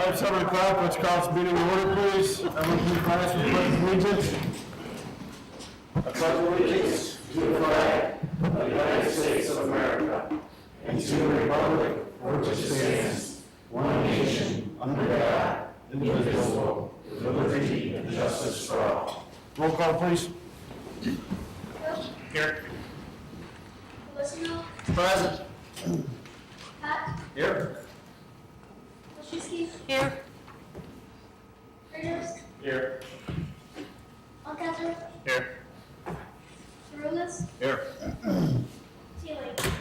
It's 7 o'clock, let's call this meeting to order, please. Everyone please rise for the pledge of allegiance. I pledge allegiance to the flag of the United States of America and to the republic for which it stands, one nation, under God, indivisible, with liberty and justice for all. Roll call, please. Here. Felicino, Present. Pat, Here. Wojcicki, Here. Raiders, Here. Alcantara, Here. Marulis, Here. Tealing.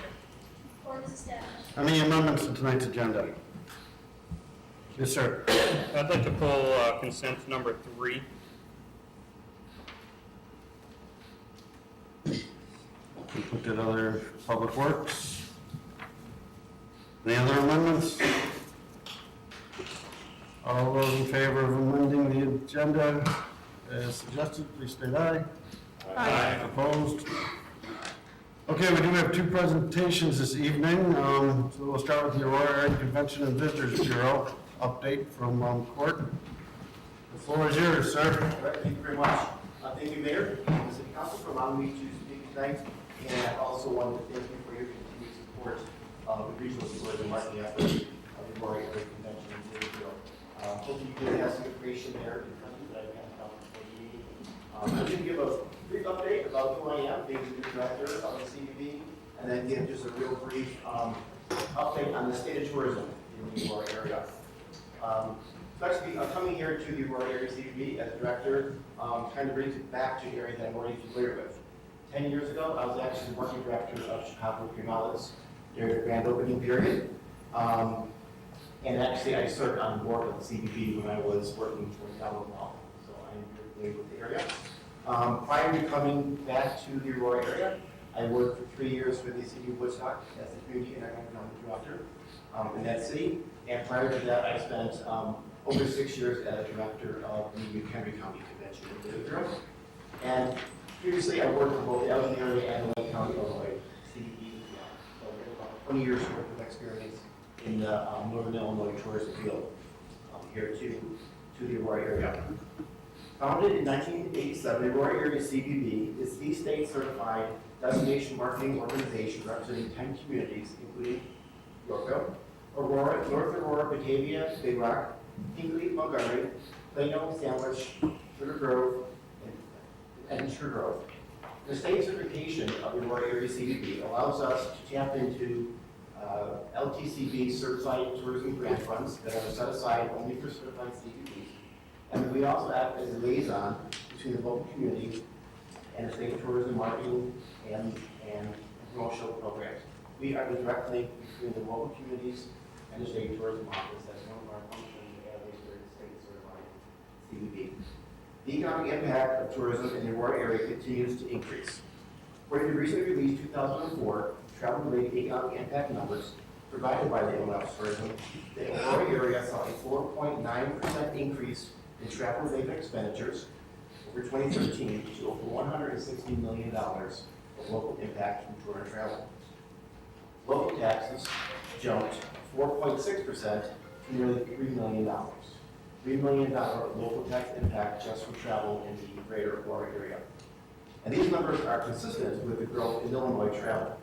Quorum is established. Any amendments to tonight's agenda? Yes, sir. I'd like to pull consent number 3. We put that other public works. Any other amendments? All those in favor of amending the agenda as suggested, please state aye. Aye. Opposed? Okay, we do have 2 presentations this evening. So we'll start with the Aurora Area Convention and Visitors Bureau update from court. The floor is yours, sir. All right, thank you very much. Thank you, Mayor and the City Council, for allowing me to speak tonight. And I also want to thank you for your continued support of the regional tourism marketing effort of the Aurora Area Convention and Visitors Bureau. Hopefully you did have some information there in front of you that I passed out before the meeting. I'm going to give a brief update about who I am, being the new director of the CBB, and then give just a real brief update on the state of tourism in the Aurora area. Especially coming here to the Aurora Area CBB as a director, kind of brings it back to an area that I'm already familiar with. 10 years ago, I was actually the marketing director of Chicago Cream Outlets during the grand opening period. And actually, I served on the board of the CBB when I was working for Yorkville. So I'm very familiar with the area. Prior to coming back to the Aurora area, I worked for 3 years with the city of Woodstock as the community and economic director in that city. And prior to that, I spent over 6 years as director of the Henry County Convention and Visitors Bureau. And previously, I worked for both the Elgin area and the Lake County, Illinois CBD. So I have about 20 years worth of experience in the Northern Illinois tourism field here to the Aurora area. Founded in 1987, the Aurora Area CBB is the state-certified destination marketing organization representing 10 communities, including Yorkville, Aurora, North Aurora, Batavia, Big Rock, Hinkley, Montgomery, Plano, Sandwich, Sugar Grove, and Sugar Grove. The state certification of the Aurora Area CBB allows us to tap into LTCB certified tourism grant funds that are set aside only for certified CBBs. And we also act as a liaison between the local community and the state tourism marketing and promotional programs. We are the direct link between the local communities and the state tourism office. That's one of our functions as a state certified CBB. The economic impact of tourism in the Aurora area continues to increase. According to recently released 2004 travel-related economic impact numbers provided by the Illinois Office of Tourism, the Aurora area saw a 4.9% increase in travel-related expenditures over 2013 to over $160 million of local impact from tour and travel. Local taxes jumped 4.6% to nearly $3 million. $3 million local tax impact just from travel in the greater Aurora area. And these numbers are consistent with the growth in Illinois travel.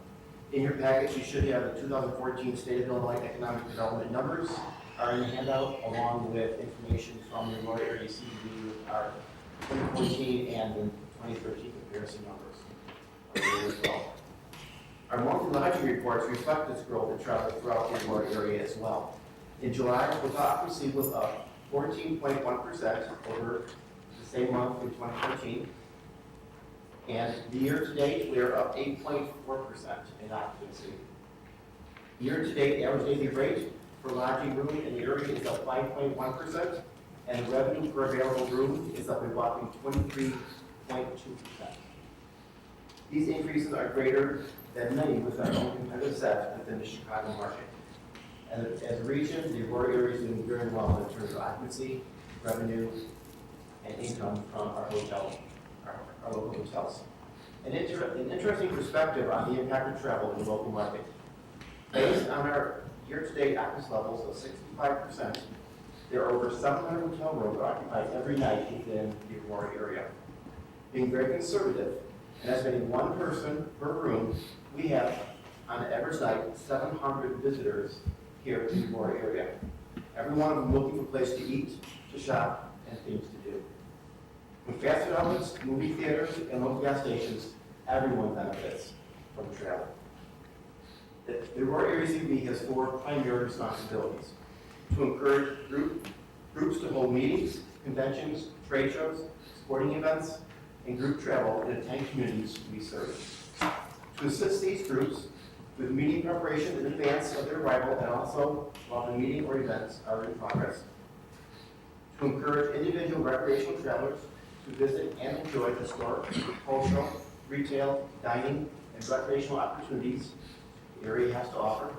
In your package, you should have the 2014 State of Illinois Economic Development numbers are in the handout, along with information from the Aurora Area CBB with our 2014 and the 2013 comparison numbers as well. Our monthly lodging reports reflect this growth in travel throughout the Aurora area as well. In July, hotel occupancy was up 14.1% over the same month in 2014. And the year-to-date, we are up 8.4% in occupancy. Year-to-date average daily rate for lodging room in the area is up 5.1%, and the revenue per available room is up a whopping 23.2%. These increases are greater than many with our own competitive set within the Chicago market. And as a region, the Aurora area is doing very well in terms of occupancy, revenue, and income from our hotel, our local hotels. An interesting perspective on the impact of travel in the local market. Based on our year-to-date occupancy levels of 65%, There are over 700 hotel rooms occupied every night within the Aurora area. Being very conservative, and estimating one person per room, we have, on an average night, 700 visitors here in the Aurora area. Every one of them looking for a place to eat, to shop, and things to do. With fast food outlets, movie theaters, and local gas stations, everyone benefits from travel. The Aurora Area CB has 4 primary responsibilities: to encourage groups to hold meetings, conventions, trade shows, sporting events, and group travel in the 10 communities we serve. To assist these groups with meeting preparation in advance of their arrival and also while the meeting or events are in progress. To encourage individual recreational travelers to visit and enjoy historic, cultural, retail, dining, and recreational opportunities the area has to offer.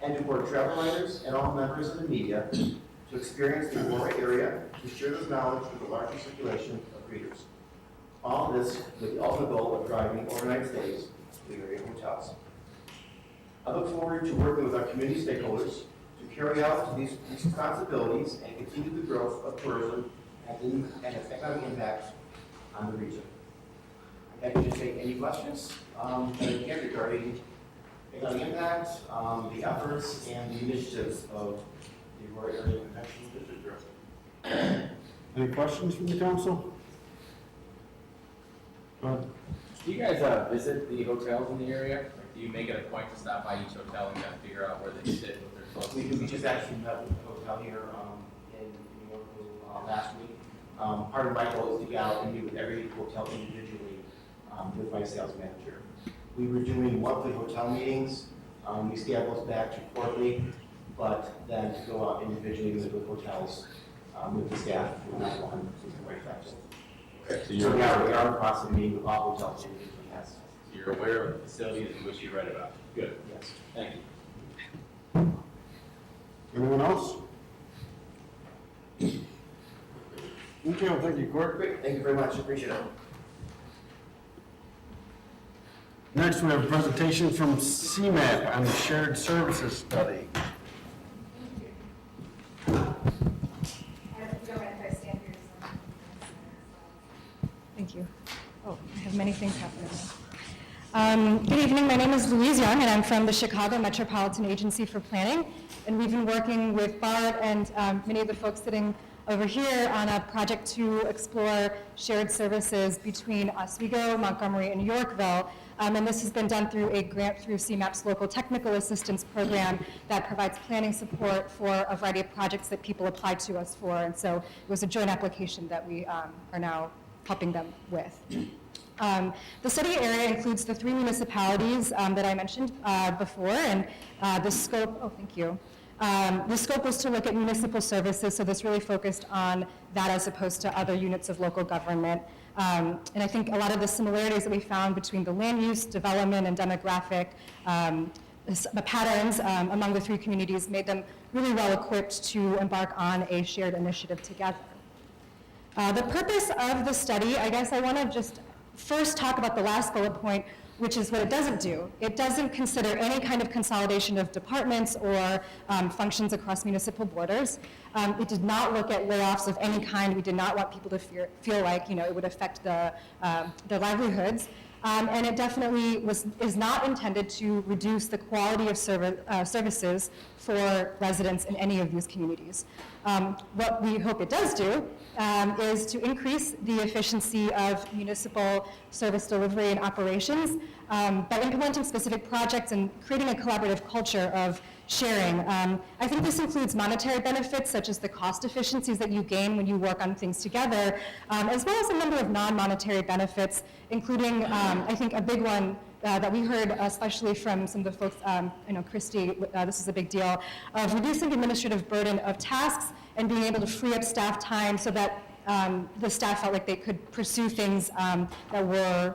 And to board travel writers and all members of the media to experience the Aurora area, to share this knowledge with a larger circulation of readers. All this with the ultimate goal of driving overnight stays to the area hotels. I look forward to working with our community stakeholders to carry out these responsibilities and continue the growth of tourism and its economic impact on the region. I'm happy to take any questions regarding economic impact, the efforts, and the initiatives of the Aurora Area Convention District Bureau. Any questions from the council? Go ahead. Do you guys visit the hotels in the area? Like, do you make it a point to stop by each hotel and kind of figure out where they sit with their clothes? We just actually met with the hotel here in Yorkville last week. Part of my goal is to get out and meet with every hotel individually with my sales manager. We were doing monthly hotel meetings. We scaled those back to quarterly, but then to go out individually with hotels with the staff with not one is quite effective. Okay, so So we are in the process of meeting with all hotels individually, yes. So you're aware of the facilities in which you read about. Good. Yes. Thank you. Anyone else? Okay, well, thank you, Court. Great, thank you very much, appreciate it. Next, we have a presentation from CMAP on the shared services study. Thank you. Oh, I have many things happening now. Good evening, my name is Louise Young, and I'm from the Chicago Metropolitan Agency for Planning. And we've been working with Bart and many of the folks sitting over here on a project to explore shared services between Oswego, Montgomery, and Yorkville. And this has been done through a grant through CMAP's local technical assistance program that provides planning support for a variety of projects that people applied to us for. And so it was a joint application that we are now helping them with. The study area includes the 3 municipalities that I mentioned before, and the scope, oh, thank you. The scope was to look at municipal services, so this really focused on that as opposed to other units of local government. And I think a lot of the similarities that we found between the land use, development, and demographic the patterns among the 3 communities made them really well equipped to embark on a shared initiative together. The purpose of the study, I guess I want to just first talk about the last bullet point, which is what it doesn't do. It doesn't consider any kind of consolidation of departments or functions across municipal borders. It did not look at layoffs of any kind. We did not want people to feel like it would affect their livelihoods. And it definitely is not intended to reduce the quality of services for residents in any of these communities. What we hope it does do is to increase the efficiency of municipal service delivery and operations by implementing specific projects and creating a collaborative culture of sharing. I think this includes monetary benefits, such as the cost efficiencies that you gain when you work on things together, as well as a number of non-monetary benefits, including, I think, a big one that we heard, especially from some of the folks, Christy, this is a big deal, of reducing the administrative burden of tasks and being able to free up staff time so that the staff felt like they could pursue things that were,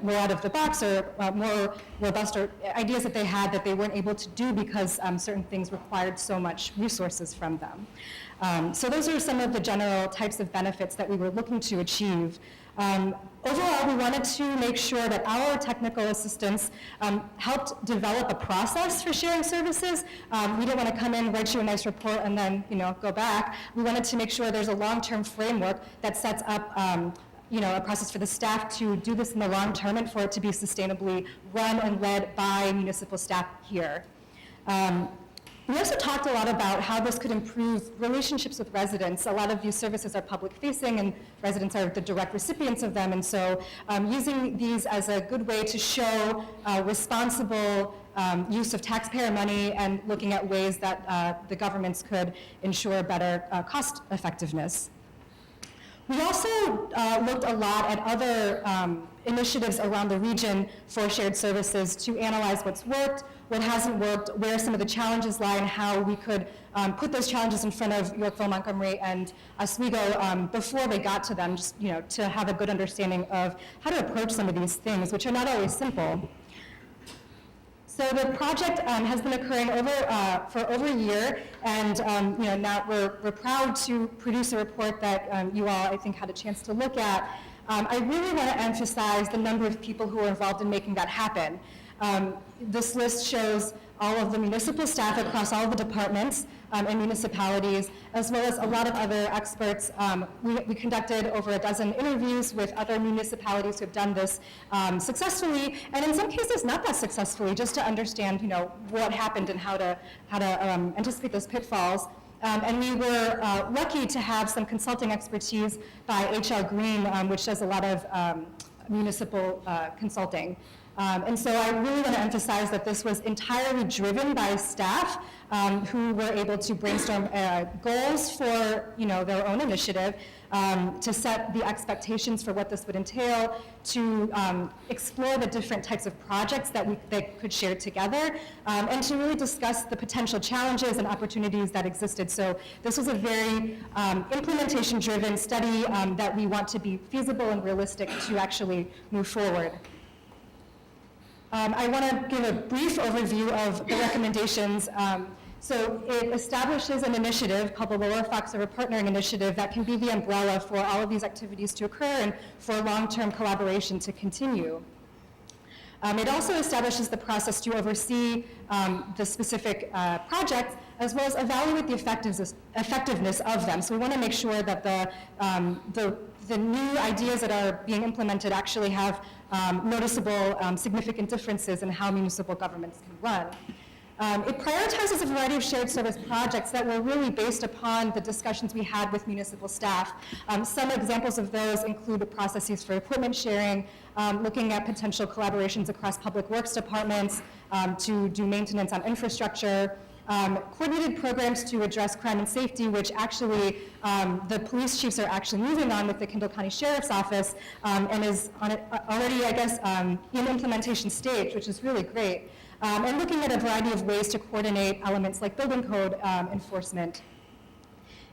more out of the box or more robust, or ideas that they had that they weren't able to do because certain things required so much resources from them. So those are some of the general types of benefits that we were looking to achieve. Overall, we wanted to make sure that our technical assistants helped develop a process for sharing services. We didn't want to come in, write you a nice report, and then go back. We wanted to make sure there's a long-term framework that sets up a process for the staff to do this in the long term and for it to be sustainably run and led by municipal staff here. We also talked a lot about how this could improve relationships with residents. A lot of these services are public-facing, and residents are the direct recipients of them, and so using these as a good way to show responsible use of taxpayer money and looking at ways that the governments could ensure better cost effectiveness. We also looked a lot at other initiatives around the region for shared services to analyze what's worked, what hasn't worked, where some of the challenges lie, and how we could put those challenges in front of Yorkville, Montgomery, and Oswego before they got to them, just to have a good understanding of how to approach some of these things, which are not always simple. So the project has been occurring for over a year, and now we're proud to produce a report that you all, I think, had a chance to look at. I really want to emphasize the number of people who are involved in making that happen. This list shows all of the municipal staff across all of the departments and municipalities, as well as a lot of other experts. We conducted over a dozen interviews with other municipalities who have done this successfully, and in some cases not that successfully, just to understand what happened and how to anticipate those pitfalls. And we were lucky to have some consulting expertise by HR Green, which does a lot of municipal consulting. And so I really want to emphasize that this was entirely driven by staff who were able to brainstorm goals for their own initiative, to set the expectations for what this would entail, to explore the different types of projects that they could share together, and to really discuss the potential challenges and opportunities that existed. So this was a very implementation-driven study that we want to be feasible and realistic to actually move forward. I want to give a brief overview of the recommendations. So it establishes an initiative called the Lower Fox River Partnering Initiative that can be the umbrella for all of these activities to occur and for long-term collaboration to continue. It also establishes the process to oversee the specific projects, as well as evaluate the effectiveness of them. So we want to make sure that the new ideas that are being implemented actually have noticeable, significant differences in how municipal governments can run. It prioritizes a variety of shared service projects that were really based upon the discussions we had with municipal staff. Some examples of those include the processes for equipment sharing, looking at potential collaborations across public works departments to do maintenance on infrastructure, coordinated programs to address crime and safety, which actually the police chiefs are actually moving on with the Kendall County Sheriff's Office, and is on it already, I guess, in implementation stage, which is really great. And looking at a variety of ways to coordinate elements like building code enforcement.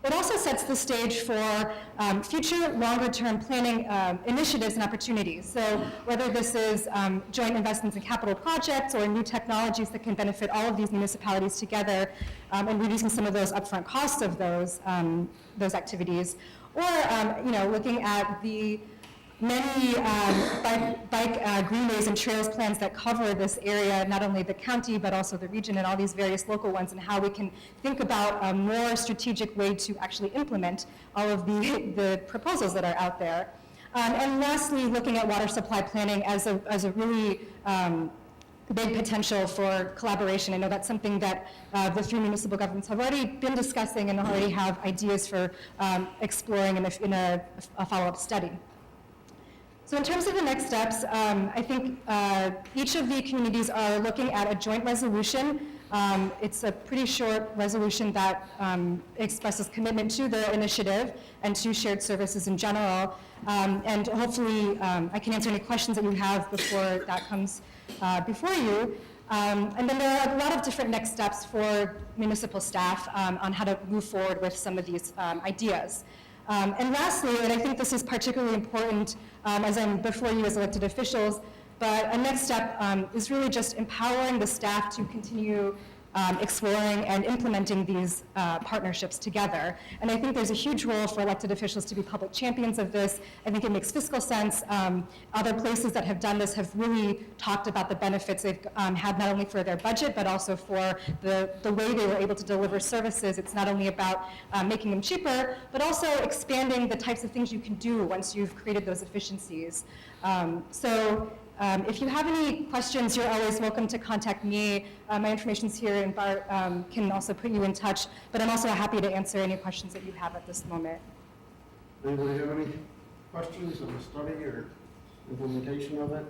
It also sets the stage for future longer-term planning initiatives and opportunities. So whether this is joint investments in capital projects or new technologies that can benefit all of these municipalities together, and reducing some of those upfront costs of those activities, or looking at the many bike greenways and trails plans that cover this area, not only the county, but also the region and all these various local ones, and how we can think about a more strategic way to actually implement all of the proposals that are out there. And lastly, looking at water supply planning as a really big potential for collaboration. I know that's something that the three municipal governments have already been discussing and already have ideas for exploring in a follow-up study. So in terms of the next steps, I think each of the communities are looking at a joint resolution. It's a pretty short resolution that expresses commitment to the initiative and to shared services in general. And hopefully I can answer any questions that you have before that comes before you. And then there are a lot of different next steps for municipal staff on how to move forward with some of these ideas. And lastly, and I think this is particularly important as I'm before you as elected officials, but a next step is really just empowering the staff to continue exploring and implementing these partnerships together. And I think there's a huge role for elected officials to be public champions of this. I think it makes fiscal sense. Other places that have done this have really talked about the benefits they've had not only for their budget, but also for the way they were able to deliver services. It's not only about making them cheaper, but also expanding the types of things you can do once you've created those efficiencies. If you have any questions, you're always welcome to contact me. My information's here, and Bart can also put you in touch, but I'm also happy to answer any questions that you have at this moment. Anybody have any questions on the study or implementation of it?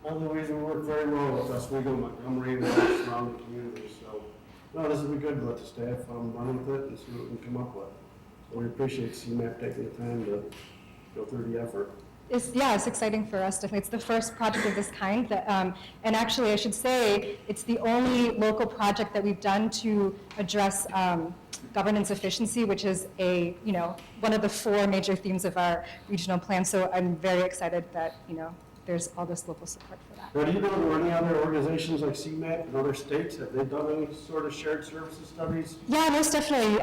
Otherwise, we work very well with Oswego, Montgomery, and the surrounding communities, so, no, this will be good to let the staff run with it and see what we can come up with. So we appreciate CMAP taking the time to go through the effort. It's exciting for us, definitely. It's the first project of this kind that, and actually I should say, it's the only local project that we've done to address governance efficiency, which is one of the 4 major themes of our regional plan. So I'm very excited that, there's all this local support for that. Now, do you know, there are any other organizations like CMAP in other states? Have they done any sort of shared services studies? Yeah, most definitely.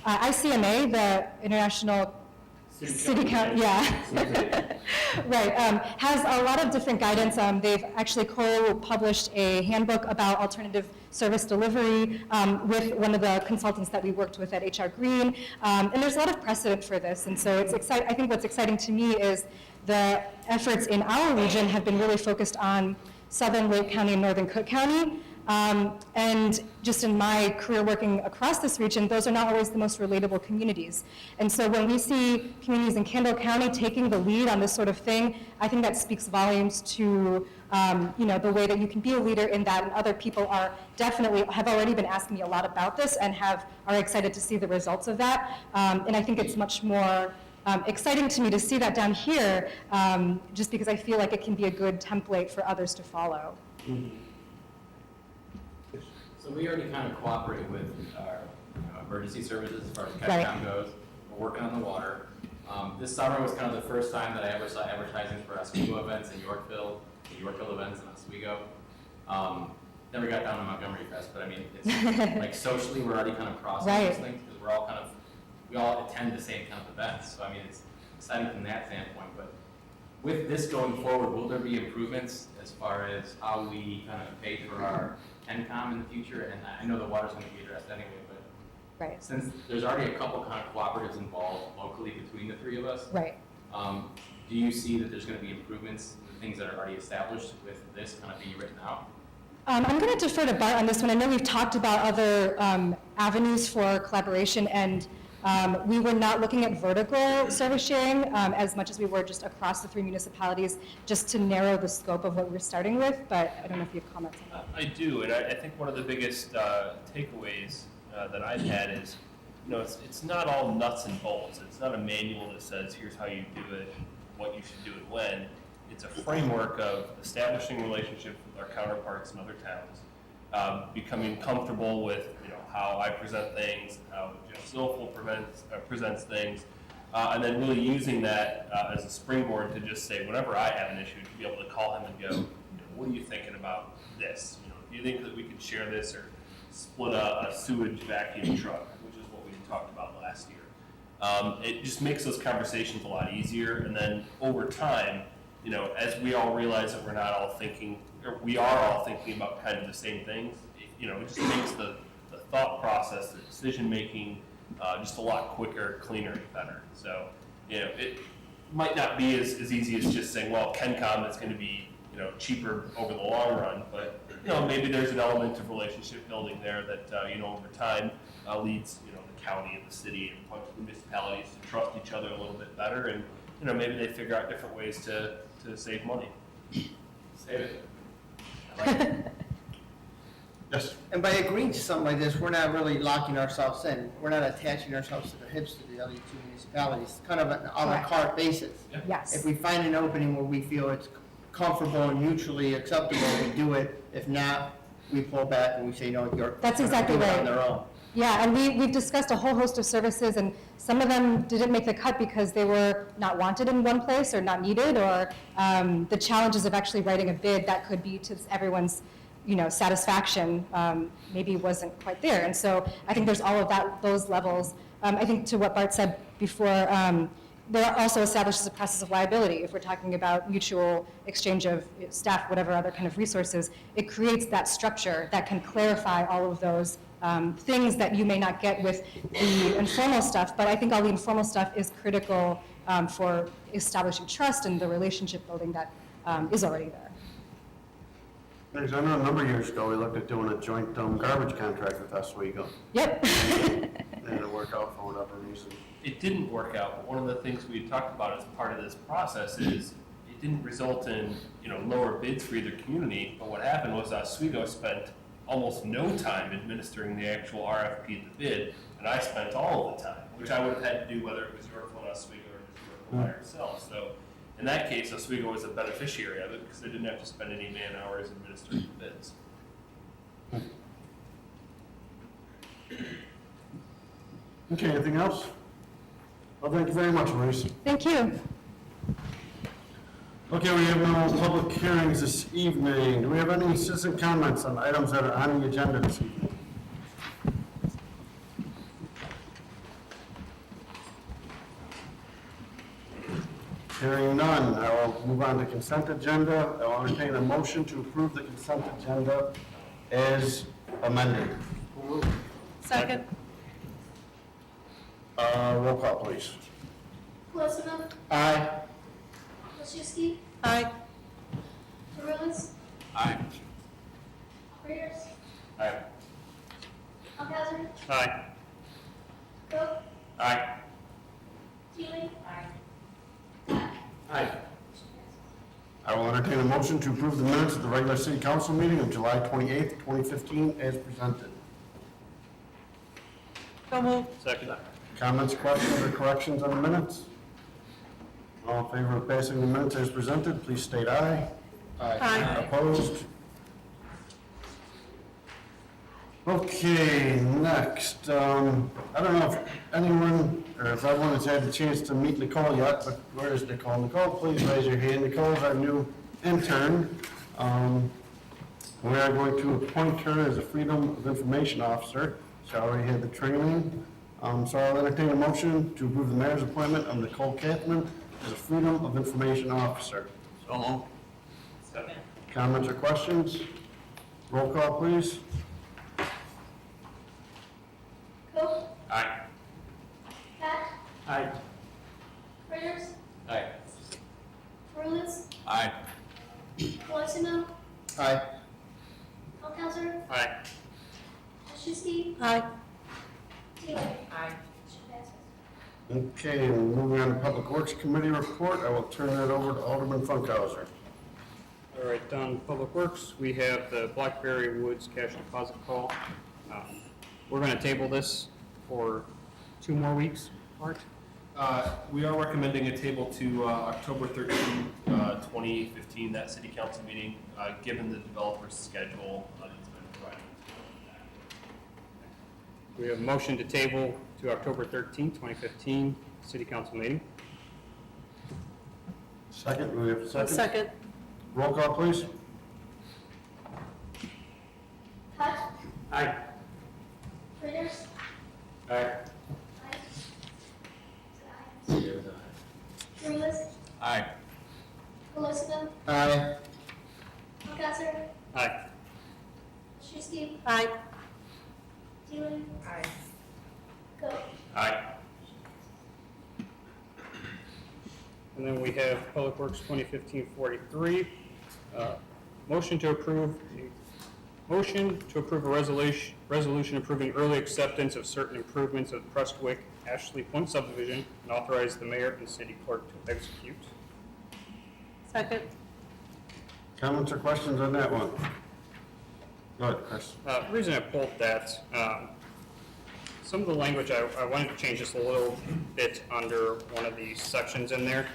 ICMA, the International City Council, yeah. Right, has a lot of different guidance. They've actually co-published a handbook about alternative service delivery with one of the consultants that we worked with at HR Green. And there's a lot of precedent for this. And so I think what's exciting to me is the efforts in our region have been really focused on southern Lake County and northern Cook County. And just in my career working across this region, those are not always the most relatable communities. And so when we see communities in Kendall County taking the lead on this sort of thing, I think that speaks volumes to the way that you can be a leader in that, and other people have already been asking me a lot about this and are excited to see the results of that. And I think it's much more exciting to me to see that down here, just because I feel like it can be a good template for others to follow. Mm-hmm. So we already kind of cooperate with our emergency services as far as Right. CATCOM goes. We're working on the water. This summer was kind of the first time that I ever saw advertising for Oswego events in Yorkville, the Yorkville events in Oswego. Never got down to Montgomery Fest, but I mean, it's like socially we're already kind of crossing Right. those things because we all attend the same kind of events. So I mean, it's exciting from that standpoint. But with this going forward, will there be improvements as far as how we kind of pay for our NCOM in the future? And I know the water's going to be addressed anyway, but Right. since there's already a couple kind of cooperatives involved locally between the 3 of us, Right. do you see that there's going to be improvements in the things that are already established with this kind of being written out? I'm going to defer to Bart on this one. I know we've talked about other avenues for collaboration, and we were not looking at vertical service sharing as much as we were just across the 3 municipalities, just to narrow the scope of what we're starting with, but I don't know if you have comments on that. I do, and I think one of the biggest takeaways that I've had is, it's not all nuts and bolts. It's not a manual that says, here's how you do it, what you should do it when. It's a framework of establishing relationships with our counterparts in other towns, becoming comfortable with, how I present things, how Jeff Zilfel presents things, and then really using that as a springboard to just say, whenever I have an issue, to be able to call him and go, what are you thinking about this? Do you think that we could share this or split a sewage vacuum truck, which is what we talked about last year. It just makes those conversations a lot easier, and then over time, as we all realize that we are all thinking about kind of the same things, it just makes the thought process, the decision making, just a lot quicker, cleaner, and better. So, it might not be as easy as just saying, well, KenCom is going to be cheaper over the long run, but maybe there's an element of relationship building there that over time leads the county and the city and a bunch of municipalities to trust each other a little bit better, and maybe they figure out different ways to save money. Save it. I like it. Yes. And by agreeing to something like this, we're not really locking ourselves in. We're not attaching ourselves to the hips of the other 2 municipalities. It's kind of an a la carte basis. Yes. If we find an opening where we feel it's comfortable and mutually acceptable, we do it. If not, we pull back and we say, no, York. That's exactly do it right. On their own. Yeah, and we've discussed a whole host of services, and some of them didn't make the cut because they were not wanted in one place or not needed, or the challenges of actually writing a bid that could be to everyone's, satisfaction, maybe wasn't quite there. And so I think there's all of those levels. I think to what Bart said before, there also establishes a process of liability. If we're talking about mutual exchange of staff, whatever other kind of resources, it creates that structure that can clarify all of those things that you may not get with the informal stuff, but I think all the informal stuff is critical for establishing trust and the relationship building that is already there. Thanks. I know a number of years ago, we looked at doing a joint garbage contract with Oswego. Yep. And it didn't work out for whatever reason. It didn't work out, but one of the things we talked about as part of this process is it didn't result in, lower bids for either community, but what happened was Oswego spent almost no time administering the actual RFP, the bid, and I spent all of the time, which I would have had to do whether it was Yorkville and Oswego or just Yorkville by ourselves. So in that case, Oswego was a beneficiary of it because they didn't have to spend any man hours administering the bids. Okay, anything else? Well, thank you very much, Maurice. Thank you. Okay, we have no public hearings this evening. Do we have any citizen comments on items that are on the agenda this evening? Hearing none, I will move on to consent agenda. I will entertain a motion to approve the consent agenda as amended. Second. Roll call, please. Colosimo, Aye. Krasinski, Aye. Rulis, Aye. Raiders, Aye. Alcazar, Aye. Cook, Aye. Keely. Aye. I will entertain a motion to approve the minutes of the regular city council meeting of July 28th, 2015 as presented. So moved. Second. Comments, questions, or corrections on the minutes? All in favor of passing the minutes as presented, please state aye. Aye. Opposed? Okay, next, I don't know if anyone, or if everyone has had the chance to meet Nicole yet, but where is Nicole? Nicole, please raise your hand. Nicole is our new intern. We are going to appoint her as a Freedom of Information Officer. She already had the training. So I'll entertain a motion to approve the mayor's appointment of Nicole Kathman as a Freedom of Information Officer. So moved. Second. Comments or questions? Roll call, please. Cook, Aye. Pat, Aye. Raiders, Aye. Rulis, Aye. Colosimo, Aye. Alcazar, Aye. Krasinski, Aye. Keely. Aye. Motion passes. Okay, moving on to Public Works Committee report, I will turn that over to Alderman Funkhauser. All right, on Public Works, we have the Blackberry Woods cash deposit call. We're going to table this for 2 more weeks, Art? We are recommending a table to October 13th, 2015, that city council meeting, given the developer's schedule that's been provided. We have a motion to table to October 13th, 2015, city council meeting. Second, we have a second? Second. Roll call, please. Pat, Aye. Raiders, Aye. Rulis, Aye. Colosimo, Aye. Alcazar, Aye. Krasinski, Aye. Keely. Cook. Aye. And then we have Public Works 2015-43. Motion to approve a resolution approving early acceptance of certain improvements of the Prestwick Ashley Point subdivision and authorize the mayor and city clerk to execute. Second. Comments or questions on that one? Go ahead, Chris. The reason I pulled that, some of the language, I wanted to change just a little bit under one of the sections in there.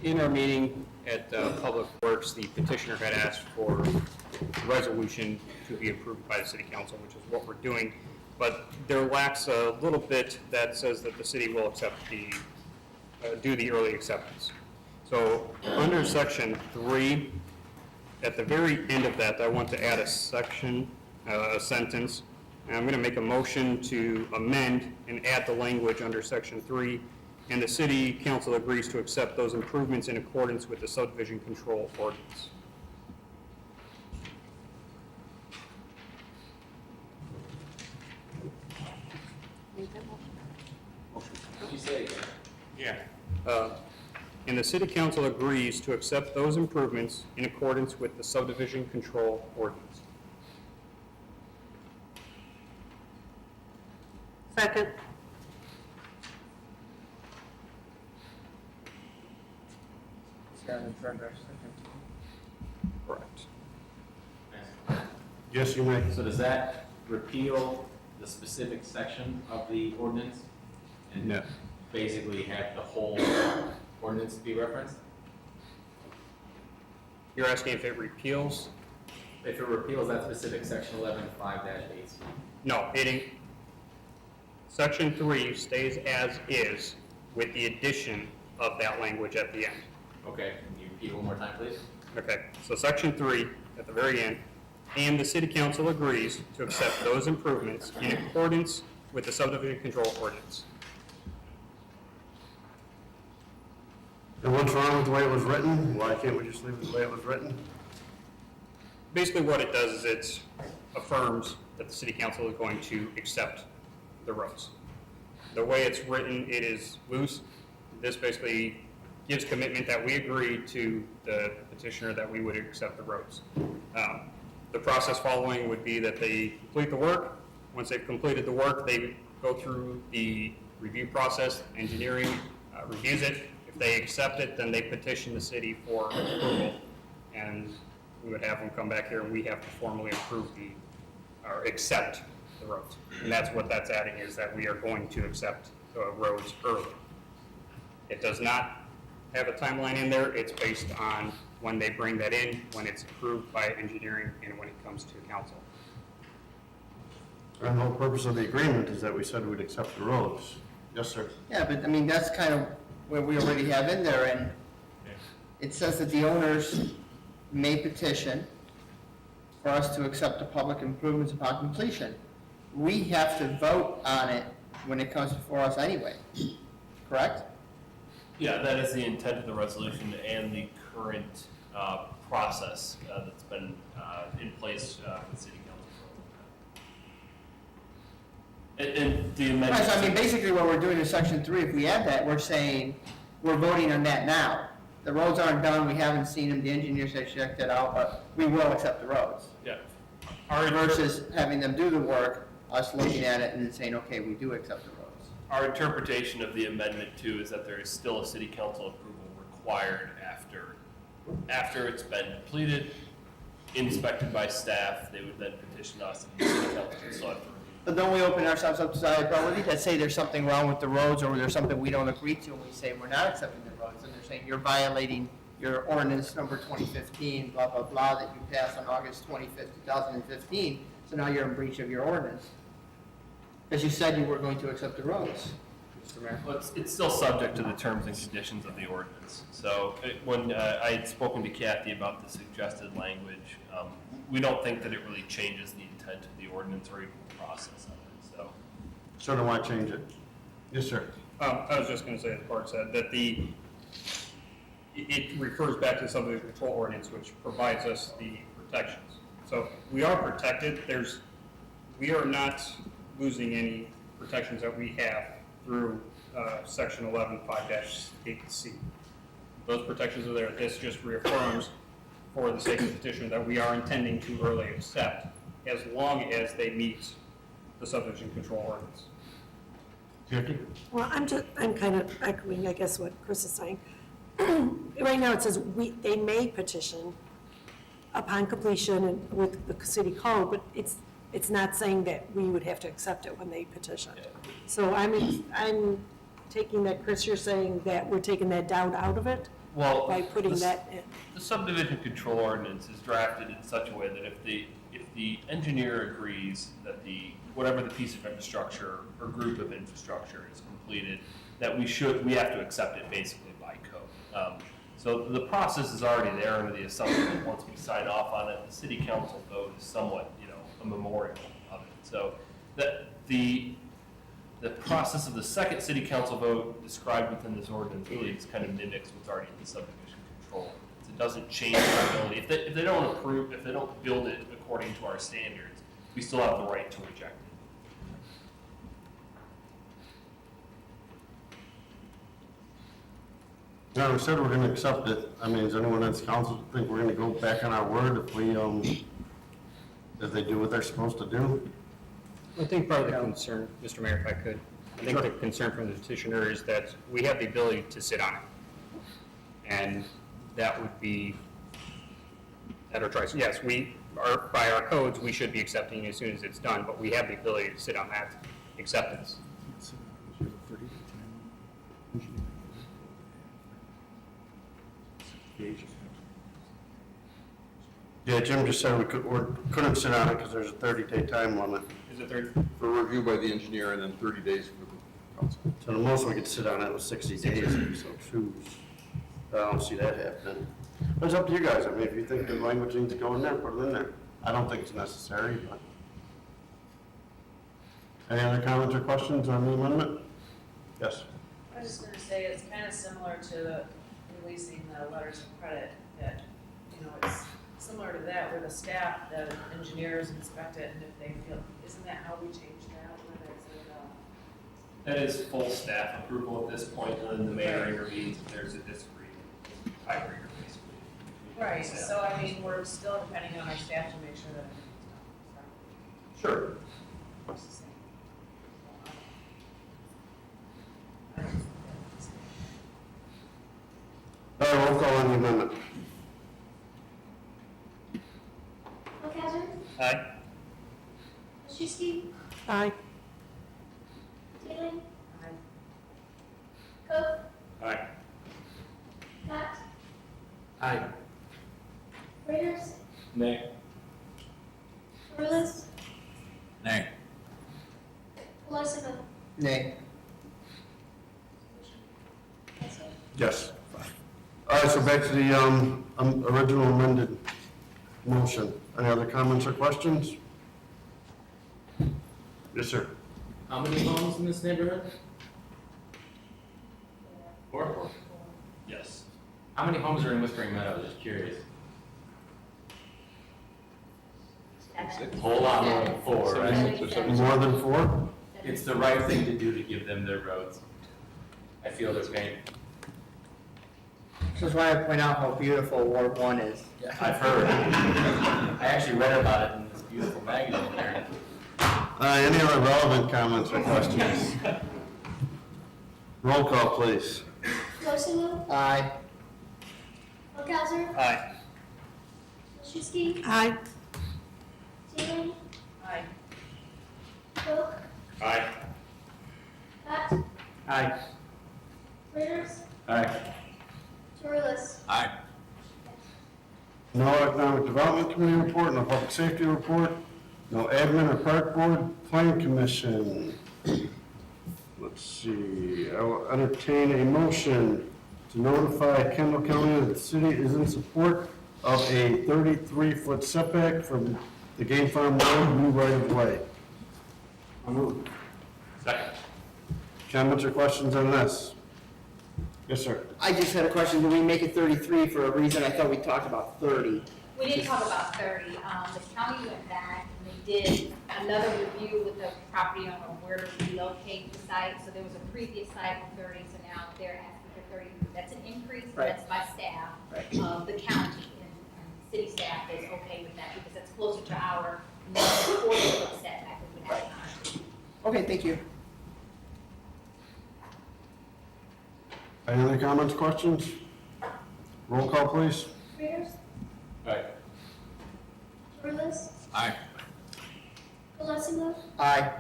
In our meeting at Public Works, the petitioner had asked for a resolution to be approved by the city council, which is what we're doing. But there lacks a little bit that says that the city will accept do the early acceptance. So under section 3, at the very end of that, I want to add a section, a sentence. And I'm going to make a motion to amend and add the language under section 3, and the city council agrees to accept those improvements in accordance with the subdivision control ordinance. What you say again? Yeah. And the city council agrees to accept those improvements in accordance with the subdivision control ordinance. Second. Correct. Yes, you may. So does that repeal the specific section of the ordinance? And No. basically have the whole ordinance be referenced? You're asking if it repeals? If it repeals that specific section 11.5-8. No, section 3 stays as is with the addition of that language at the end. Okay, can you repeat one more time, please? Okay, so section 3, at the very end, and the city council agrees to accept those improvements in accordance with the subdivision control ordinance. And what's wrong with the way it was written? Why can't we just leave it the way it was written? Basically what it does is it affirms that the city council is going to accept the roads. The way it's written, it is loose. This basically gives commitment that we agree to the petitioner that we would accept the roads. The process following would be that they complete the work. Once they've completed the work, they go through the review process. Engineering reviews it. If they accept it, then they petition the city for approval. And we would have them come back here and we have to formally approve or accept the roads. And that's what that's adding, is that we are going to accept the roads early. It does not have a timeline in there. It's based on when they bring that in, when it's approved by engineering, and when it comes to council. And the whole purpose of the agreement is that we said we'd accept the roads. Yes, sir. Yeah, but I mean, that's kind of where we already have in there, and it says that the owners may petition for us to accept the public improvements upon completion. We have to vote on it when it comes before us anyway, correct? Yeah, that is the intent of the resolution and the current process that's been in place with city council. And the amendment. Right, so I mean, basically what we're doing in section 3, if we add that, we're saying, we're voting on that now. The roads aren't done, we haven't seen them, the engineers have checked it out, but we will accept the roads. Yeah. Versus having them do the work, us looking at it and then saying, okay, we do accept the roads. Our interpretation of the amendment too is that there is still a city council approval required after it's been completed, inspected by staff. They would then petition us and the city council would still have to review. But don't we open ourselves up to liability that say there's something wrong with the roads or there's something we don't agree to and we say we're not accepting the roads and they're saying you're violating your ordinance number 2015, blah, blah, blah, that you passed on August 25th, 2015, so now you're in breach of your ordinance. Because you said you were going to accept the roads. Mr. Mayor. Well, it's still subject to the terms and conditions of the ordinance. So when I had spoken to Kathy about the suggested language, we don't think that it really changes the intent of the ordinance or even the process of it, so. So do I change it? Yes, sir. I was just going to say, as Bart said, that it refers back to the subdivision control ordinance, which provides us the protections. So we are protected. We are not losing any protections that we have through section 11.5-8C. Those protections are there. This just reaffirms, for the sake of the petitioner, that we are intending to early accept, as long as they meet the subdivision control ordinance. Jackie? Well, I'm kind of echoing, I guess, what Chris is saying. Right now, it says they may petition upon completion and with the city code, but it's not saying that we would have to accept it when they petition. So I'm taking that, Chris, you're saying that we're taking that down out of it? Well, by putting this- that in? The subdivision control ordinance is drafted in such a way that if the engineer agrees that whatever the piece of infrastructure or group of infrastructure is completed, that we have to accept it basically by code. So the process is already there under the assumption that once we sign off on it, the city council vote is somewhat, a memorial of it. So that the process of the second city council vote described within this ordinance really just kind of mimics what's already in the subdivision control. It doesn't change our ability. If they don't build it according to our standards, we still have the right to reject it. Yeah, we said we're gonna accept it. I mean, does anyone on this council think we're gonna go back on our word if if they do what they're supposed to do? I think part of the concern, Mr. Mayor, if I could, I think the concern from the petitioner is that we have the ability to sit on it. And that would be at our choice. Yes, by our codes, we should be accepting as soon as it's done, but we have the ability to sit on that acceptance. Yeah, Jim just said we couldn't sit on it because there's a 30-day time limit. Is it 30? For review by the engineer and then 30 days for the council. So the most we could sit on it was 60 days, so shoot. I don't see that happening. But it's up to you guys. I mean, if you think the language needs to go in there, put it in there. I don't think it's necessary, but. Any other comments or questions on the amendment? Yes. I was just gonna say, it's kind of similar to releasing the letters of credit, that, it's similar to that, where the staff, the engineers inspect it, and if they feel, isn't that how we change that, where there's That is full staff approval at this point, and then the mayor intervenes if there's a disagreement, tiebreaker basically. a, right, so I mean, we're still depending on our staff to make sure that everything's done. Sure. It's the same. All right, roll call on the amendment. Mulcauser, Aye. Olszewski, Aye. Taylor, Aye. Cook, Aye. Pat, Aye. Raiders, Nay. Rulis, Nay. Colosimo. Nay. That's it. Yes. All right, so back to the original amended motion. Any other comments or questions? Yes, sir. How many homes in this neighborhood? 4? Yes. How many homes are in Whispering Meadow? Just curious. Whole lot more than 4, right? More than 4? It's the right thing to do to give them their roads. I feel their pain. Just want to point out how beautiful Ward 1 is. I've heard. I actually read about it in this beautiful magazine there. Any other relevant comments or questions? Roll call, please. Colosimo, Aye. Mulcauser, Aye. Olszewski, Aye. Taylor, Aye. Cook, Aye. Pat, Aye. Raiders, Aye. Rulis. Aye. No economic development committee report, no public safety report, no admin or park board, plan commission. Let's see, I will entertain a motion to notify Kendall County that the city is in support of a 33-foot setback from the Game Farm Road new right of way. Second. Comments or questions on this? Yes, sir. I just had a question. Did we make it 33 for a reason? I thought we talked about 30. We didn't talk about 30. The county went back and they did another review with the property owner on where to relocate the site. So there was a previous site with 30, so now they're asking for 30. That's an increase, Right. that's by staff. Right. The county and city staff is okay with that because that's closer to our 40-foot setback that we have. Okay, thank you. Any other comments, questions? Roll call, please. Raiders, Aye. Rulis, Aye. Colosimo, Aye.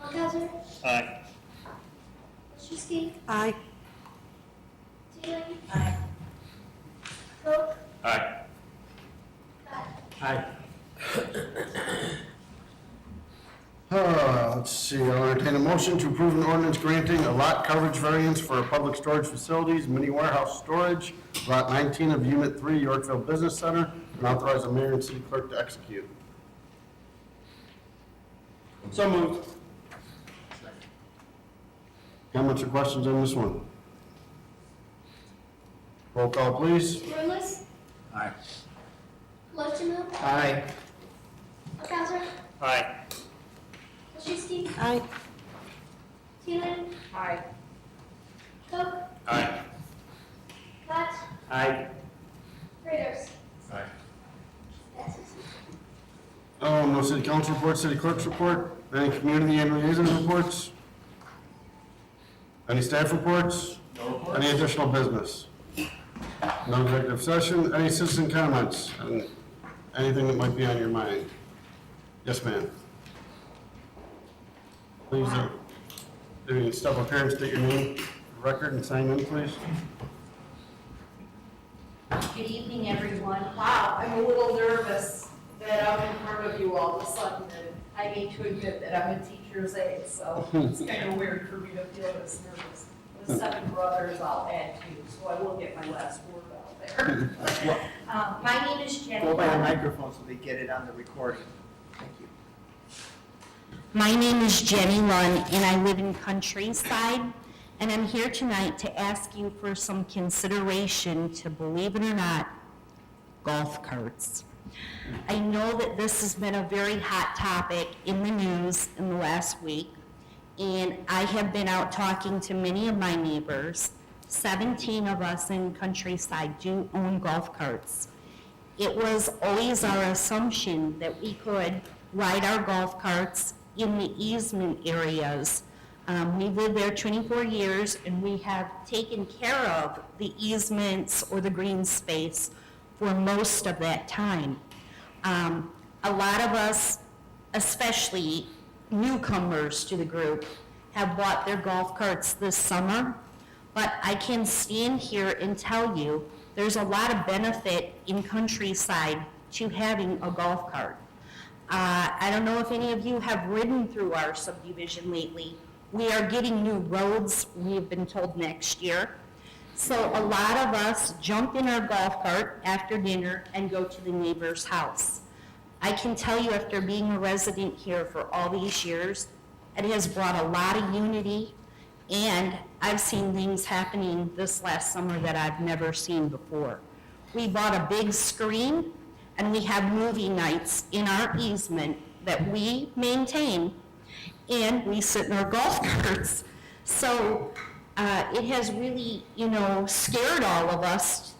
Mulcauser, Aye. Olszewski, Aye. Keeling, Aye. Cook, Aye. Pat. Aye. Let's see, I'll entertain a motion to approve an ordinance granting a lot coverage variance for public storage facilities, mini warehouse storage, lot 19 of Unit 3, Yorkville Business Center, and authorize the mayor and city clerk to execute. So moved. Comments or questions on this one? Roll call, please. Torres, Aye. Lechemo, Aye. Cosar, Aye. Krasinski, Aye. Keeling, Aye. Cook, Aye. Pat, Aye. Raiders. Aye. Passes. No city council report, city clerk's report, any community and liaison reports? Any staff reports? No reports? Any additional business? No executive session, any citizen comments? Anything that might be on your mind? Yes, ma'am. Please, if you can step up here and state your name, record, and sign in, please. Good evening, everyone. Wow, I'm a little nervous that I'm in front of you all of a sudden, and I need to admit that I'm a teacher's aide, so it's kind of weird for me to feel this nervous. The 7 brothers I'll add to, so I will get my last word out there. My name is Jenny. Go by the Lunn. microphone so they get it on the recording. Thank you. My name is Jenny Lunn, and I live in Countryside, and I'm here tonight to ask you for some consideration to, believe it or not, golf carts. I know that this has been a very hot topic in the news in the last week, and I have been out talking to many of my neighbors. 17 of us in Countryside do own golf carts. It was always our assumption that we could ride our golf carts in the easement areas. We've lived there 24 years, and we have taken care of the easements or the green space for most of that time. A lot of us, especially newcomers to the group, have bought their golf carts this summer, but I can stand here and tell you there's a lot of benefit in Countryside to having a golf cart. I don't know if any of you have ridden through our subdivision lately. We are getting new roads, we've been told, next year. So a lot of us jump in our golf cart after dinner and go to the neighbor's house. I can tell you, after being a resident here for all these years, it has brought a lot of unity, and I've seen things happening this last summer that I've never seen before. We bought a big screen, and we have movie nights in our easement that we maintain, and we sit in our golf carts. So it has really, scared all of us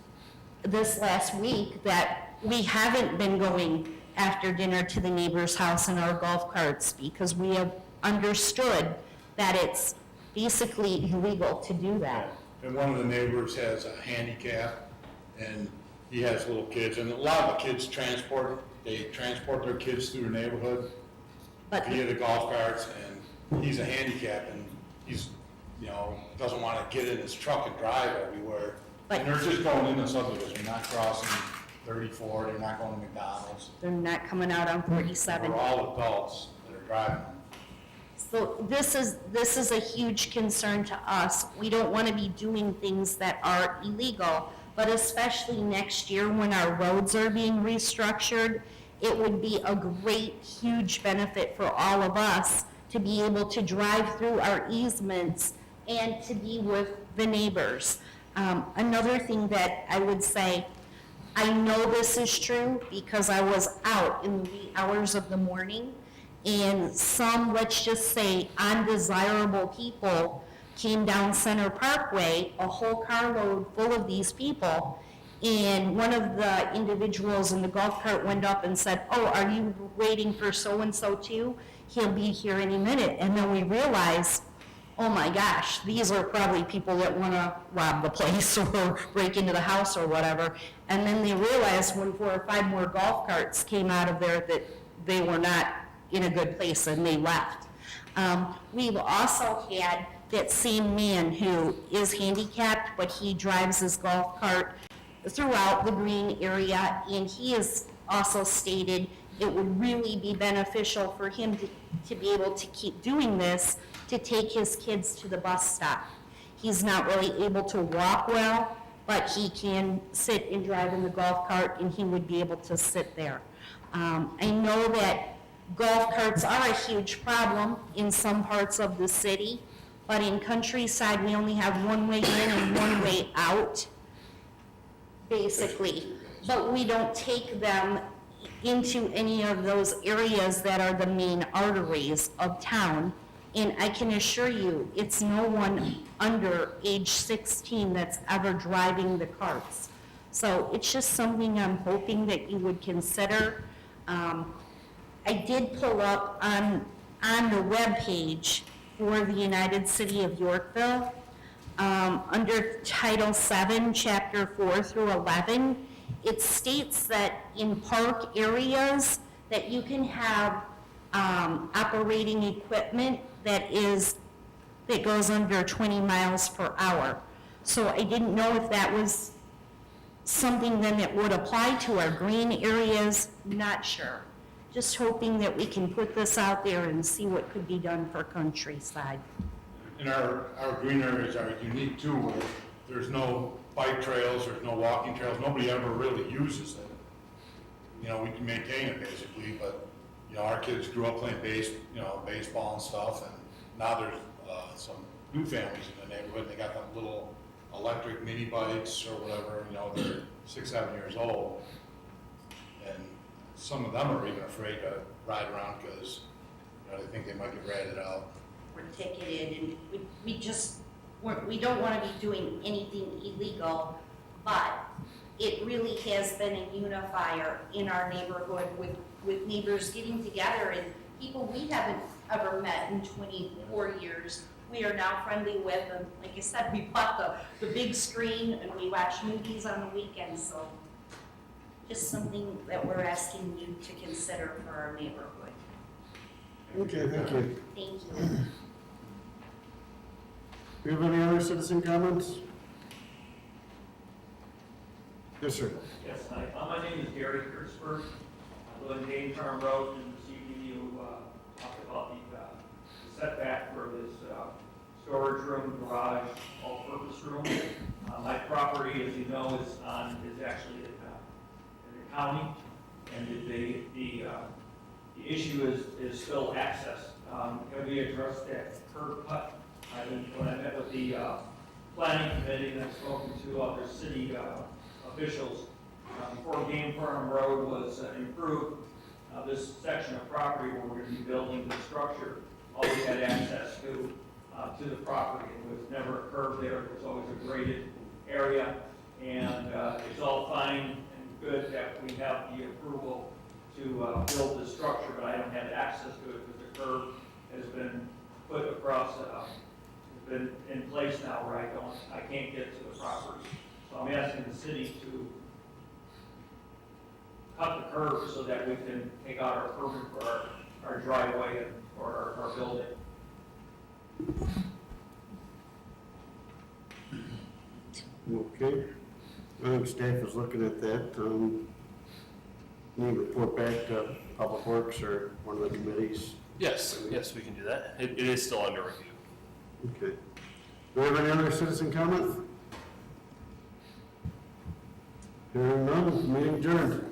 this last week that we haven't been going after dinner to the neighbor's house in our golf carts, because we have understood that it's basically illegal to do that. And one of the neighbors has a handicap, and he has little kids, and a lot of the kids transport their kids through the neighborhood via the golf carts, and he's a handicap, and he's, doesn't want to get in his truck and drive everywhere. And they're just going in the subdivision, not crossing 34, they're not going to McDonald's. They're not coming out on 47. They're all adults that are driving them. So this is a huge concern to us. We don't want to be doing things that are illegal, but especially next year when our roads are being restructured, it would be a great, huge benefit for all of us to be able to drive through our easements and to be with the neighbors. Another thing that I would say, I know this is true because I was out in the wee hours of the morning, and some, let's just say, undesirable people came down Center Parkway, a whole carload full of these people, and one of the individuals in the golf cart went up and said, "Oh, are you waiting for so-and-so too? He'll be here any minute." And then we realized, oh my gosh, these are probably people that want to rob the place or break into the house or whatever. And then they realized when 4 or 5 more golf carts came out of there that they were not in a good place, and they left. We've also had that same man who is handicapped, but he drives his golf cart throughout the green area, and he has also stated it would really be beneficial for him to be able to keep doing this, to take his kids to the bus stop. He's not really able to walk well, but he can sit and drive in the golf cart, and he would be able to sit there. I know that golf carts are a huge problem in some parts of the city, but in Countryside, we only have one way in and one way out, basically. But we don't take them into any of those areas that are the main arteries of town. And I can assure you, it's no one under age 16 that's ever driving the carts. So it's just something I'm hoping that you would consider. I did pull up on the webpage for the United City of Yorkville, under Title 7, Chapter 4 through 11, it states that in park areas that you can have operating equipment that goes under 20 miles per hour. So I didn't know if that was something then that would apply to our green areas, not sure. Just hoping that we can put this out there and see what could be done for Countryside. And our green areas are unique too, where there's no bike trails, there's no walking trails, nobody ever really uses it. You know, we can maintain it basically, but, you know, our kids grew up playing baseball and stuff, and now there's some new families in the neighborhood, they got them little electric mini bikes or whatever, you know, they're 6, 7 years old. And some of them are even afraid to ride around because, you know, they think they might get ratted out. We're ticketed, and we don't want to be doing anything illegal, but it really has been a unifier in our neighborhood with neighbors getting together and people we haven't ever met in 24 years. We are now friendly with, and like I said, we bought the big screen and we watch movies on the weekends, so just something that we're asking you to consider for our neighborhood. Okay, thank you. Thank you. Do you have any other citizen comments? Yes, sir. Yes, hi. My name is Gary Kurtzberg. I live in Dane Farm Road, and this evening you talked about the setback for this storage room, garage, all-purpose room. My property, as you know, is actually in the county, and the issue is still access. Can we address that curb cut? When I met with the planning committee and I've spoken to other city officials, before Game Farm Road was improved, this section of property where we're going to be building the structure always had access to the property. It was never a curb there. It was always a graded area, and it's all fine and good that we have the approval to build the structure, but I don't have access to it because the curb has been put across, been in place now where I can't get to the property. So I'm asking the city to cut the curb so that we can take out our permit for our driveway and for our building. Okay. I think staff is looking at that. Need to report back to Public Works or one of the committees. Yes, we can do that. It is still under review. Okay. Do we have any other citizen comment? Hearing none, meeting adjourned.